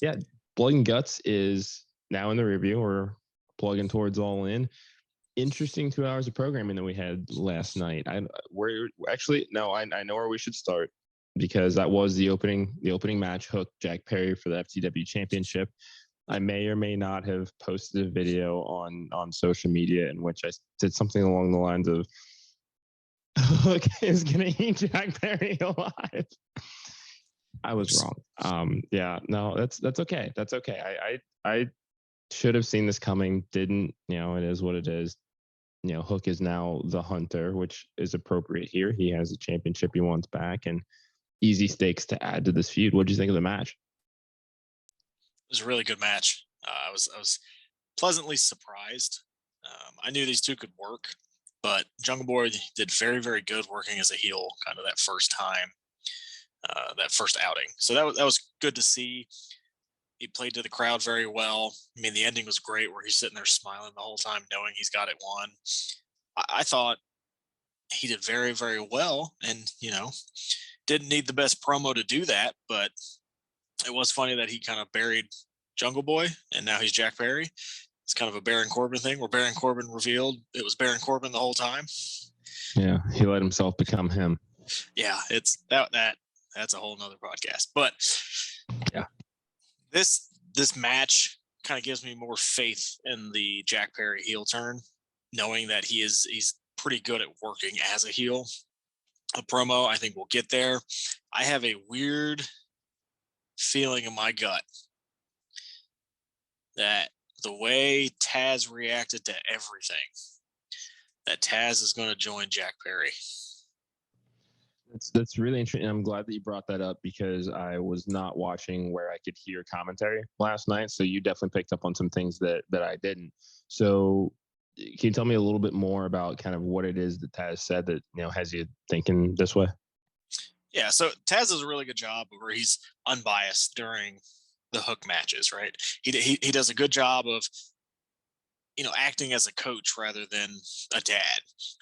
Yeah, Blood and Guts is now in the review. We're plugging towards All In. Interesting 2 hours of programming that we had last night. We're actually no, I know where we should start because that was the opening match. Hook Jack Perry for the FTW Championship. I may or may not have posted a video on social media in which I did something along the lines of Hook is gonna eat Jack Perry alive. I was wrong. Yeah, no, that's okay. That's okay. I should have seen this coming. Didn't, it is what it is. Hook is now the hunter, which is appropriate here. He has a championship he wants back and easy stakes to add to this feud. What do you think of the match? It was a really good match. I was pleasantly surprised. I knew these two could work, but Jungle Boy did very, very good working as a heel kind of that first time, that first outing. So that was good to see. He played to the crowd very well. I mean, the ending was great where he's sitting there smiling the whole time, knowing he's got it won. I thought he did very, very well and, didn't need the best promo to do that, but it was funny that he kind of buried Jungle Boy and now he's Jack Perry. It's kind of a Baron Corbin thing where Baron Corbin revealed it was Baron Corbin the whole time. Yeah, he let himself become him. Yeah, it's that's a whole nother podcast. But yeah, this match kind of gives me more faith in the Jack Perry heel turn, knowing that he's pretty good at working as a heel. A promo, I think we'll get there. I have a weird feeling in my gut that the way Taz reacted to everything, that Taz is going to join Jack Perry. That's really interesting. I'm glad that you brought that up because I was not watching where I could hear commentary last night. So you definitely picked up on some things that I didn't. So can you tell me a little bit more about kind of what it is that Taz said that, has you thinking this way? Yeah, so Taz does a really good job where he's unbiased during the Hook matches, right? He does a good job of acting as a coach rather than a dad,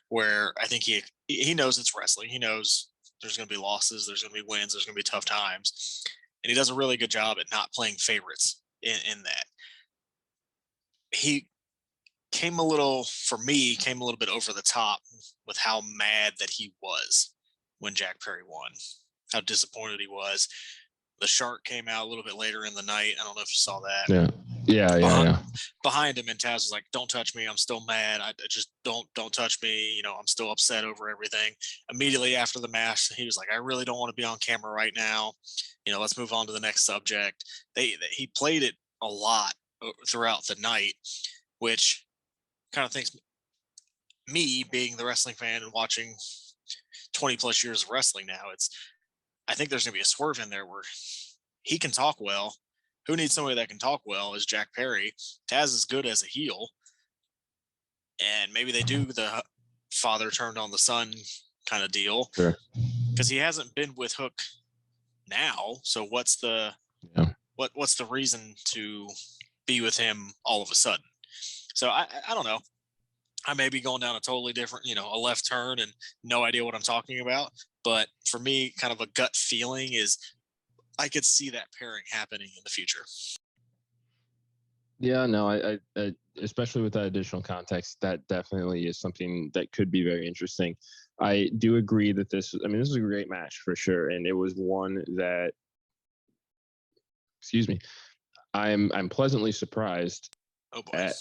where I think he knows it's wrestling. He knows there's going to be losses, there's going to be wins, there's going to be tough times, and he does a really good job at not playing favorites in that. He came a little bit over the top with how mad that he was when Jack Perry won, how disappointed he was. The shark came out a little bit later in the night. I don't know if you saw that. Yeah. Behind him, and Taz was like, "Don't touch me. I'm still mad. I just don't touch me. I'm still upset over everything." Immediately after the match, he was like, "I really don't want to be on camera right now. Let's move on to the next subject." He played it a lot throughout the night, which kind of thinks me being the wrestling fan and watching 20 plus years of wrestling now, I think there's going to be a swerve in there where he can talk well. Who needs somebody that can talk well is Jack Perry. Taz is good as a heel. And maybe they do the father turned on the son kind of deal. Sure. Because he hasn't been with Hook now. So what's the reason to be with him all of a sudden? So I don't know. I may be going down a totally different, a left turn and no idea what I'm talking about. But for me, kind of a gut feeling is I could see that pairing happening in the future. Yeah, no, I especially with that additional context, that definitely is something that could be very interesting. I do agree that this is a great match for sure. And it was one that, excuse me, I'm pleasantly surprised at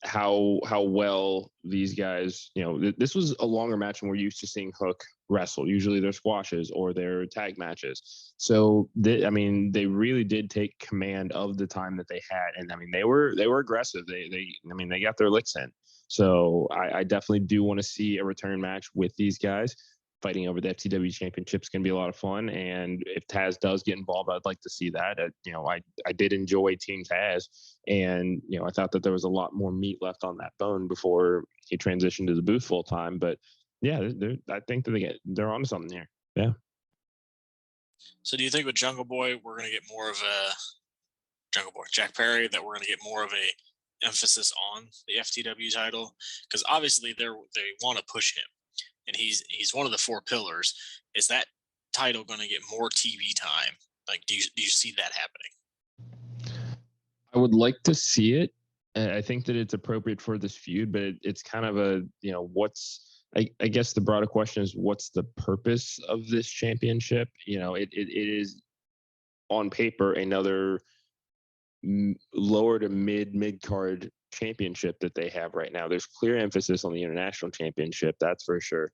how well these guys, this was a longer match and we're used to seeing Hook wrestle. Usually they're squashes or they're tag matches. So they really did take command of the time that they had. And they were aggressive. They got their licks in. So I definitely do want to see a return match with these guys. Fighting over the FTW Championship is going to be a lot of fun. And if Taz does get involved, I'd like to see that. I did enjoy Team Taz. And, I thought that there was a lot more meat left on that bone before he transitioned to the booth full time. But, yeah, I think that they're on something here. Yeah. So do you think with Jungle Boy, we're going to get more of a Jack Perry, that we're going to get more of a emphasis on the FTW title? Because obviously they want to push him. And he's one of the 4 pillars. Is that title going to get more TV time? Like, do you see that happening? I would like to see it. I think that it's appropriate for this feud, but it's kind of a, I guess the broader question is what's the purpose of this championship? It is on paper another lower to mid card championship that they have right now. There's clear emphasis on the international championship, that's for sure.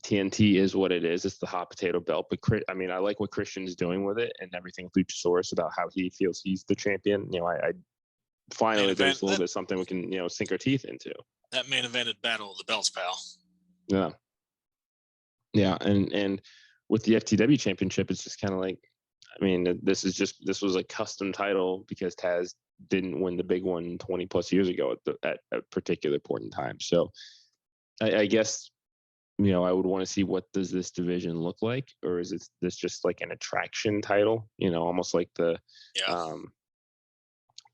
TNT is what it is. It's the hot potato belt. But I like what Christian's doing with it and everything with Luchasaurus about how he feels he's the champion. I finally there's a little bit something we can sink our teeth into. That main evented Battle of the Belts, pal. Yeah, and with the FTW Championship, it's just kind of like, this was a custom title because Taz didn't win the big one 20 plus years ago at a particular point in time. So I guess I would want to see what does this division look like, or is this just like an attraction title? Almost like the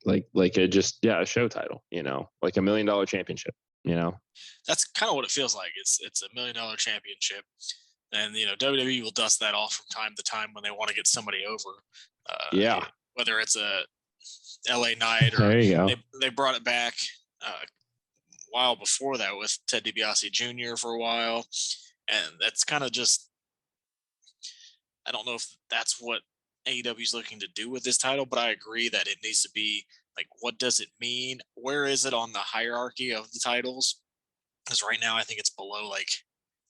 a show title. Like $1 million championship. That's kind of what it feels like. It's $1 million championship. And, WWE will dust that off from time to time when they want to get somebody over. Whether it's a LA Knight or there you go. They brought it back a while before that with Ted DiBiase Jr. for a while. And that's kind of just, I don't know if that's what AEW is looking to do with this title, but I agree that it needs to be like, what does it mean? Where is it on the hierarchy of the titles? Because right now I think it's below like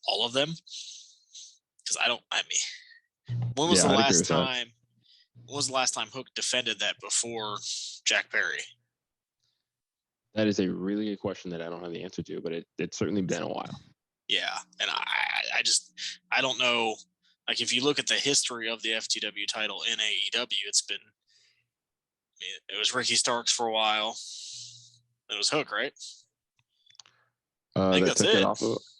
all of them. Because when was the last time? When was the last time Hook defended that before Jack Perry? That is a really good question that I don't have the answer to, but it's certainly been a while. Yeah, and I don't know. Like, if you look at the history of the FTW title in AEW, it was Ricky Starks for a while. It was Hook, right? I think that's it.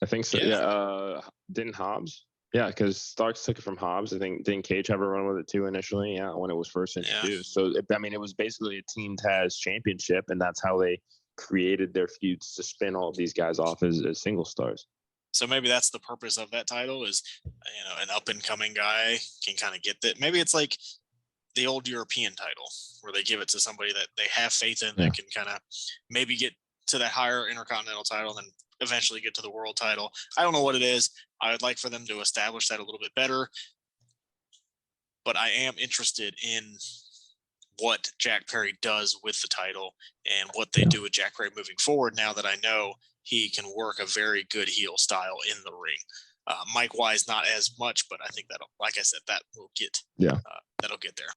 I think so. Yeah. Didn't Hobbs? Yeah, because Starks took it from Hobbs. I think didn't Cage have a run with it too initially? Yeah, when it was first introduced. So it was basically a Team Taz championship, and that's how they created their feuds to spin all of these guys off as single stars. So maybe that's the purpose of that title is, an up and coming guy can kind of get that. Maybe it's like the old European title where they give it to somebody that they have faith in that can kind of maybe get to that higher Intercontinental title and then eventually get to the world title. I don't know what it is. I would like for them to establish that a little bit better, but I am interested in what Jack Perry does with the title and what they do with Jack Perry moving forward. Now that I know he can work a very good heel style in the ring. Mike Wise, not as much, but I think that'll, like I said, that will get, that'll get there.